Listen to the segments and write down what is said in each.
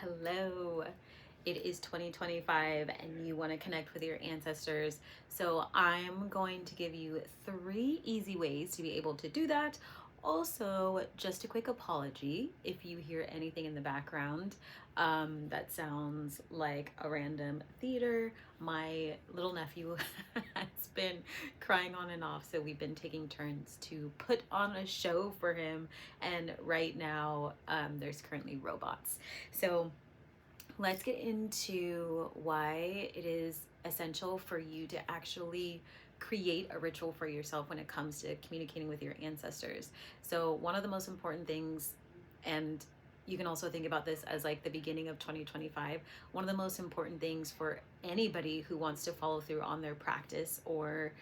Hello. It is 2025 and you want to connect with your ancestors. So I'm going to give you 3 easy ways to be able to do that. Also, just a quick apology if you hear anything in the background that sounds like a random theater. My little nephew has been crying on and off, so we've been taking turns to put on a show for him. And right now, there's currently robots. So let's get into why it is essential for you to actually create a ritual for yourself when it comes to communicating with your ancestors. So, one of the most important things, and you can also think about this as like the beginning of 2025, one of the most important things for anybody who wants to follow through on their practice or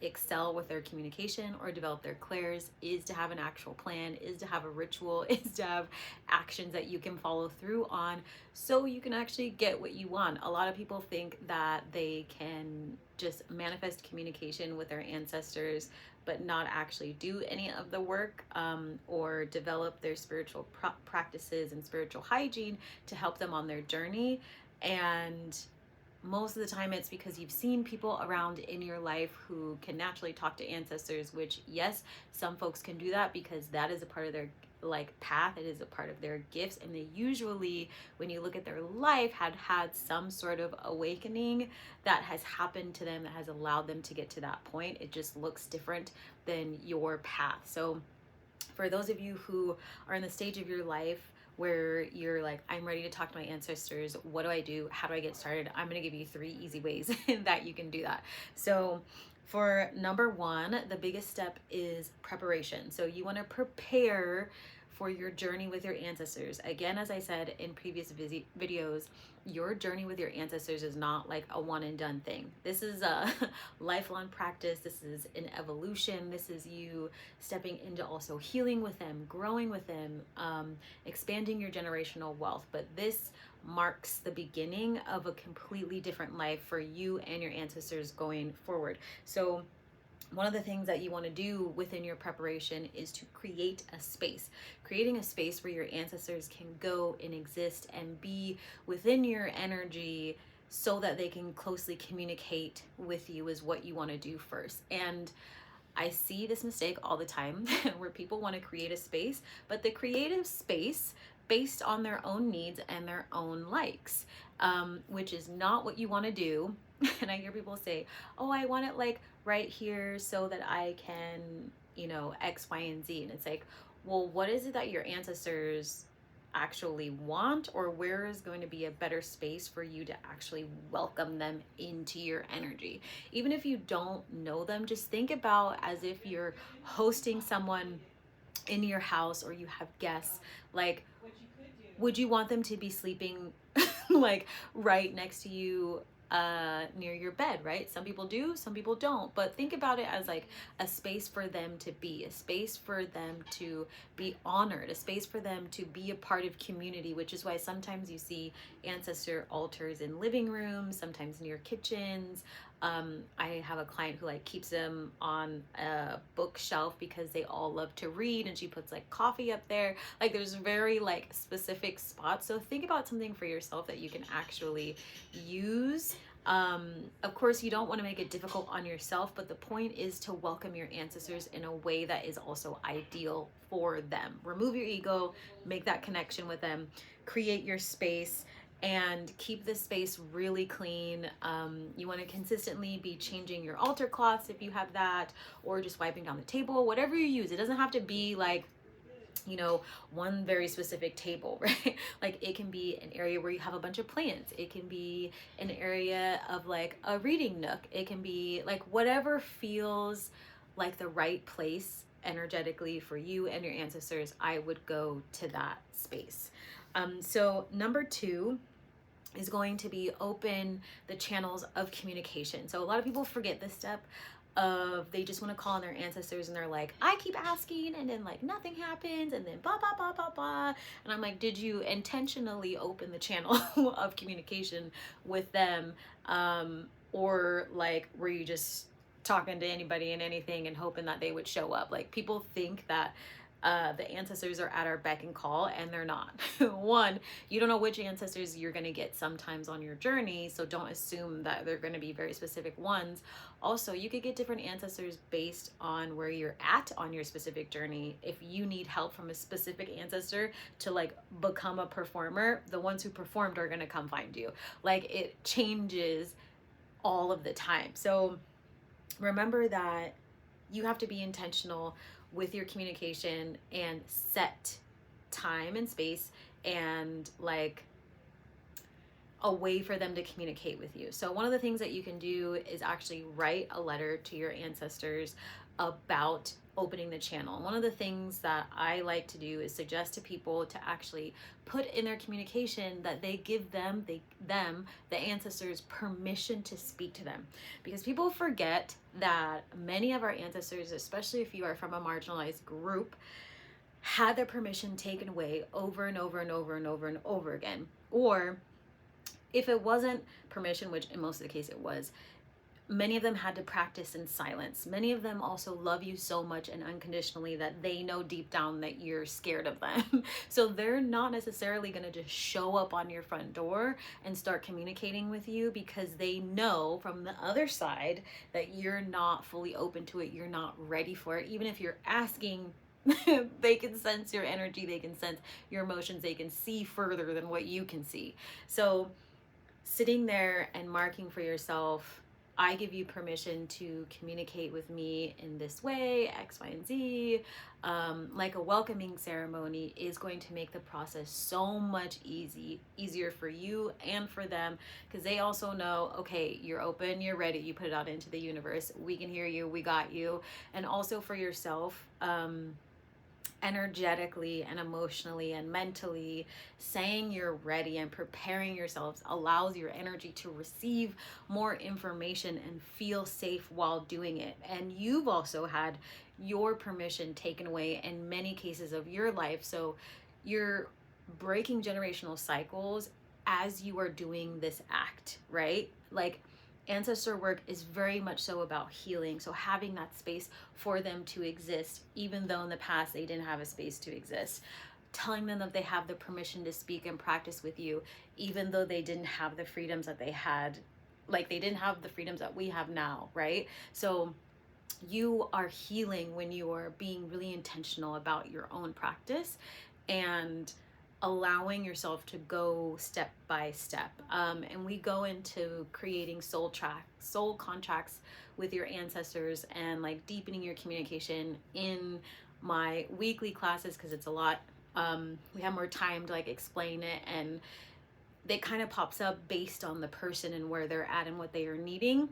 excel with their communication or develop their clairs is to have an actual plan, is to have a ritual, is to have actions that you can follow through on so you can actually get what you want. A lot of people think that they can just manifest communication with their ancestors but not actually do any of the work or develop their spiritual practices and spiritual hygiene to help them on their journey. And most of the time it's because you've seen people around in your life who can naturally talk to ancestors, which yes, some folks can do that because that is a part of their path, it is a part of their gifts, and they usually, when you look at their life, had some sort of awakening that has happened to them that has allowed them to get to that point. It just looks different than your path. So for those of you who are in the stage of your life where you're like, I'm ready to talk to my ancestors, what do I do? How do I get started? I'm going to give you 3 easy ways that you can do that. So for number 1, the biggest step is preparation. So you want to prepare for your journey with your ancestors. Again, as I said in previous videos, your journey with your ancestors is not like a one and done thing. This is a lifelong practice. This is an evolution. This is you stepping into also healing with them, growing with them, expanding your generational wealth. But this marks the beginning of a completely different life for you and your ancestors going forward. So one of the things that you want to do within your preparation is to create a space. Creating a space where your ancestors can go and exist and be within your energy so that they can closely communicate with you is what you want to do first. And I see this mistake all the time where people want to create a space, but the creative space based on their own needs and their own likes, which is not what you want to do. And I hear people say, oh, I want it like right here so that I can, X, Y, and Z. And it's like, well, what is it that your ancestors actually want, or where is going to be a better space for you to actually welcome them into your energy? Even if you don't know them, just think about as if you're hosting someone in your house or you have guests. Like, would you want them to be sleeping like right next to you near your bed, right? Some people do, some people don't, but think about it as like a space for them to be, a space for them to be honored, a space for them to be a part of community, which is why sometimes you see ancestor altars in living rooms, sometimes near kitchens. I have a client who like keeps them on a bookshelf because they all love to read, and she puts like coffee up there. Like there's very like specific spots. So think about something for yourself that you can actually use. Of course, you don't want to make it difficult on yourself, but the point is to welcome your ancestors in a way that is also ideal for them. Remove your ego, make that connection with them, create your space, and keep the space really clean. You want to consistently be changing your altar cloths if you have that, or just wiping down the table, whatever you use. It doesn't have to be like, one very specific table, right? Like it can be an area where you have a bunch of plants. It can be an area of like a reading nook. It can be like whatever feels like the right place energetically for you and your ancestors. I would go to that space. So number 2 is going to be open the channels of communication. So a lot of people forget this step of they just want to call on their ancestors and they're like, I keep asking and then like nothing happens and then blah blah blah blah blah. And I'm like, did you intentionally open the channel of communication with them, or like were you just talking to anybody and anything and hoping that they would show up? Like people think that the ancestors are at our beck and call, and they're not. One, you don't know which ancestors you're going to get sometimes on your journey, so don't assume that they're going to be very specific ones. Also, you could get different ancestors based on where you're at on your specific journey. If you need help from a specific ancestor to like become a performer, the ones who performed are going to come find you. Like, it changes all of the time. So remember that you have to be intentional with your communication and set time and space and like a way for them to communicate with you. So one of the things that you can do is actually write a letter to your ancestors about opening the channel. One of the things that I like to do is suggest to people to actually put in their communication that they give them, the ancestors, permission to speak to them. Because people forget that many of our ancestors, especially if you are from a marginalized group, had their permission taken away over and over and over and over and over again. Or if it wasn't permission, which in most of the case it was, many of them had to practice in silence. Many of them also love you so much and unconditionally that they know deep down that you're scared of them. So they're not necessarily going to just show up on your front door and start communicating with you, because they know from the other side that you're not fully open to it. You're not ready for it. Even if you're asking, they can sense your energy, they can sense your emotions, they can see further than what you can see. So sitting there and marking for yourself, I give you permission to communicate with me in this way, X, Y, and Z. Like a welcoming ceremony is going to make the process so much easier for you and for them, because they also know, okay, you're open, you're ready, you put it out into the universe, we can hear you, we got you. And also for yourself, energetically and emotionally and mentally, saying you're ready and preparing yourselves allows your energy to receive more information and feel safe while doing it. And you've also had your permission taken away in many cases of your life, so you're breaking generational cycles as you are doing this act, right? Like, ancestor work is very much so about healing. So having that space for them to exist, even though in the past they didn't have a space to exist. Telling them that they have the permission to speak and practice with you, even though they didn't have the freedoms that they had, like they didn't have the freedoms that we have now, right? So you are healing when you are being really intentional about your own practice and allowing yourself to go step by step. And we go into creating soul contracts with your ancestors and like deepening your communication in my weekly classes, because it's a lot. We have more time to like explain it, and it kind of pops up based on the person and where they're at and what they are needing.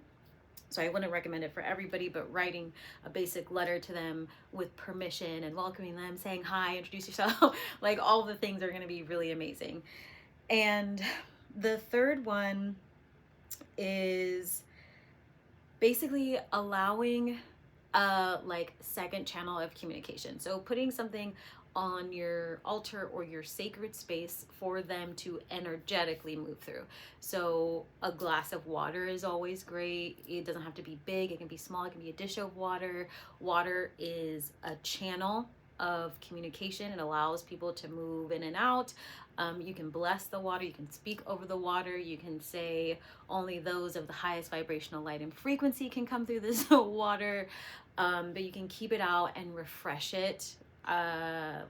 So I wouldn't recommend it for everybody, but writing a basic letter to them with permission and welcoming them, saying hi, introduce yourself, like all the things are going to be really amazing. And the third one is basically allowing a like second channel of communication. So putting something on your altar or your sacred space for them to energetically move through. So a glass of water is always great. It doesn't have to be big, it can be small, it can be a dish of water. Water is a channel of communication. It allows people to move in and out. You can bless the water, you can speak over the water, you can say only those of the highest vibrational light and frequency can come through this water, but you can keep it out and refresh it.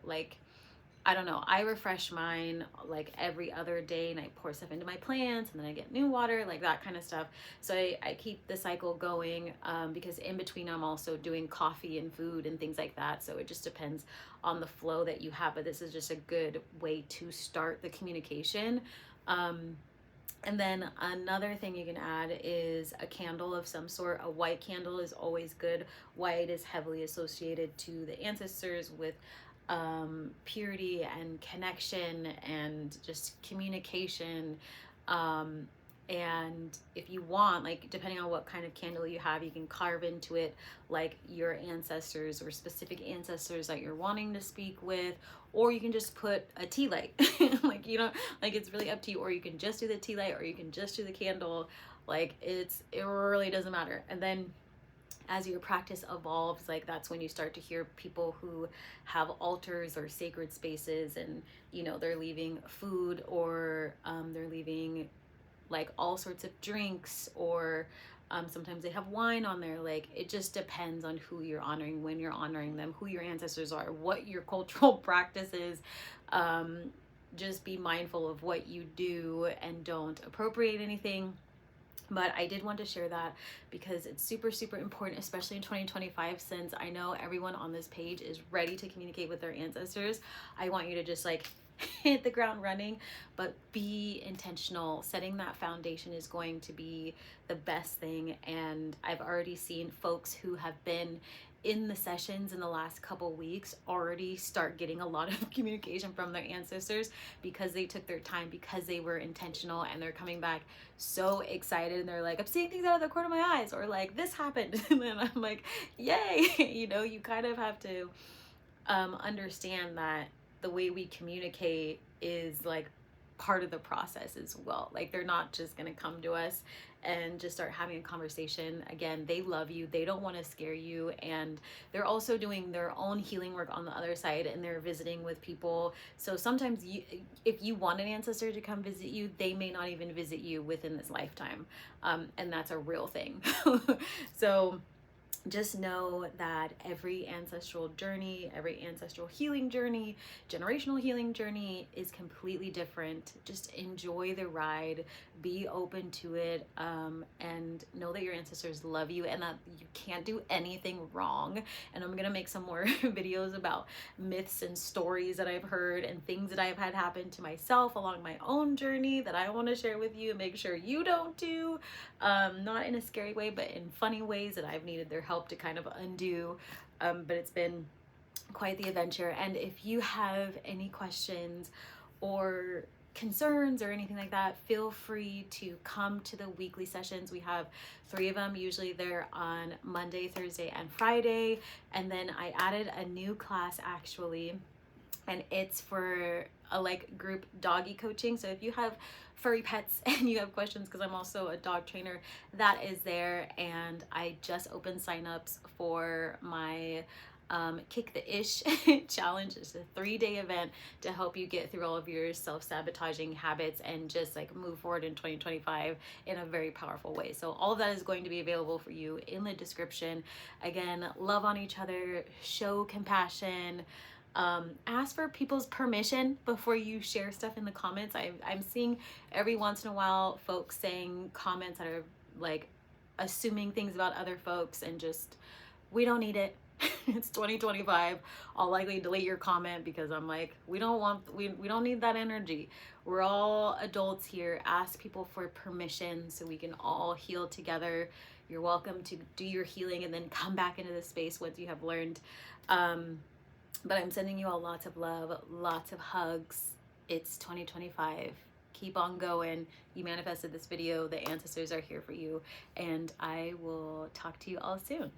Like, I don't know, I refresh mine like every other day, and I pour stuff into my plants and then I get new water, like that kind of stuff. So I keep the cycle going, because in between I'm also doing coffee and food and things like that. So it just depends on the flow that you have, but this is just a good way to start the communication. And then another thing you can add is a candle of some sort. A white candle is always good. White is heavily associated to the ancestors with purity and connection and just communication. And if you want, like, depending on what kind of candle you have, you can carve into it like your ancestors or specific ancestors that you're wanting to speak with, or you can just put a tea light. Like, you know, like, it's really up to you. Or you can just do the tea light, or you can just do the candle. Like, it really doesn't matter. And then as your practice evolves, like that's when you start to hear people who have altars or sacred spaces, and you know, they're leaving food, or they're leaving like all sorts of drinks, or sometimes they have wine on there. Like it just depends on who you're honoring, when you're honoring them, who your ancestors are, what your cultural practice is. Just be mindful of what you do and don't appropriate anything. But I did want to share that because it's super, super important, especially in 2025, since I know everyone on this page is ready to communicate with their ancestors. I want you to just like hit the ground running, but be intentional. Setting that foundation is going to be the best thing. And I've already seen folks who have been in the sessions in the last couple weeks already start getting a lot of communication from their ancestors, because they took their time, because they were intentional, and they're coming back so excited, and they're like, I'm seeing things out of the corner of my eyes, or like this happened. And then I'm like, yay. You know, you kind of have to understand that the way we communicate is like part of the process as well. Like they're not just going to come to us and just start having a conversation. Again, they love you, they don't want to scare you, and they're also doing their own healing work on the other side, and they're visiting with people. So sometimes you, if you want an ancestor to come visit you, they may not even visit you within this lifetime, and that's a real thing. So just know that every ancestral journey, every ancestral healing journey, generational healing journey is completely different. Just enjoy the ride, be open to it, and know that your ancestors love you and that you can't do anything wrong. And I'm gonna make some more videos about myths and stories that I've heard and things that I've had happen to myself along my own journey that I want to share with you and make sure you don't do. Not in a scary way, but in funny ways that I've needed their help to kind of undo. But it's been quite the adventure. And if you have any questions or concerns or anything like that, feel free to come to the weekly sessions. We have 3 of them. Usually they're on Monday, Thursday, and Friday. And then I added a new class actually, and it's for a like group doggy coaching. So if you have furry pets and you have questions, because I'm also a dog trainer, that is there. And I just opened signups for my Kick the Ish challenge. It's a 3-day event to help you get through all of your self-sabotaging habits and just like move forward in 2025 in a very powerful way. So all of that is going to be available for you in the description. Again, love on each other, show compassion. Ask for people's permission before you share stuff in the comments. I'm seeing every once in a while folks saying comments that are like assuming things about other folks, and just, we don't need it. It's 2025. I'll likely delete your comment because I'm like, we don't need that energy. We're all adults here. Ask people for permission so we can all heal together. You're welcome to do your healing and then come back into the space once you have learned. But I'm sending you all lots of love, lots of hugs. It's 2025. Keep on going. You manifested this video. The ancestors are here for you. And I will talk to you all soon.